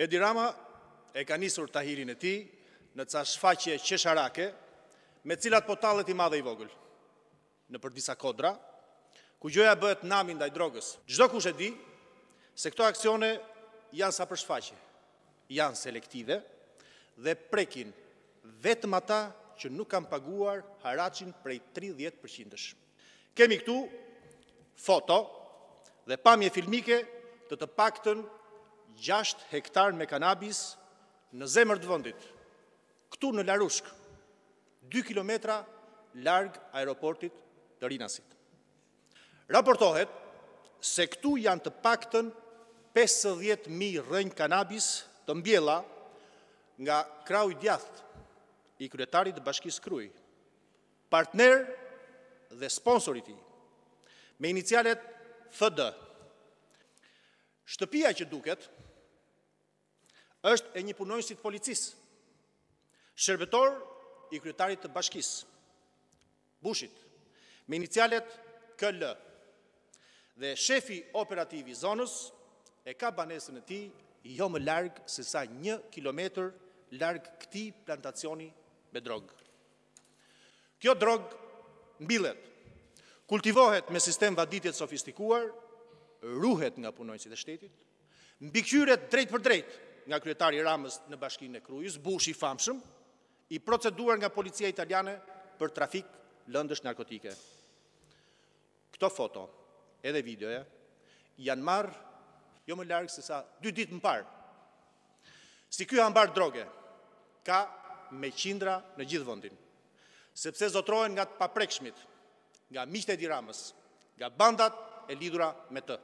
Edi Rama e ka nisur tahirin e tij në ca shfaqje qesharake, me cilat po tallet i madhe i vogël, në për disa kodra, ku gjoja bëhet nami ndaj drogës. Çdo kush e di se këto aksione janë sa për shfaqje, janë selektive dhe prekin vetëm ata që nuk kanë paguar haracin prej 30%. Kemi këtu foto dhe pamje filmike të paktën 6 hektar me kanabis në zemër të vendit, këtu në Larushk, 2 kilometra larg aeroportit të Rinasit. Raportohet se këtu janë të paktën 50.000 rrënjë kanabis të mbjella nga krau i djathtë i kryetarit të Bashkisë Kruj, partner dhe sponsor i tij, me inicialet FD. Shtëpia që duket është e një punonjësit policisë, shërbetor i kryetarit të Bashkisë, Bushit, me inicialet KL, dhe shefi operativ i zonës e ka banesën e tij jo më larg se sa 1 kilometër larg këtij plantacioni me drogë. Kjo drogë mbillet, kultivohet me sistem vaditje të sofistikuar, ruhet nga punonjësit e shtetit, mbikëqyret drejt për drejt nga kryetari Ramës në Bashkinë e Krujës, Bush i famshëm, i proceduar nga policia italiane për trafik lëndësh narkotike. Këto foto edhe videoja janë marrë jo më larg se sa 2 ditë më parë. Si ky ambar droge ka me qindra në gjithë vendin, sepse zotrohen nga të paprekshmit, nga miqtë e Edi Ramës, nga bandat e lidhura me të.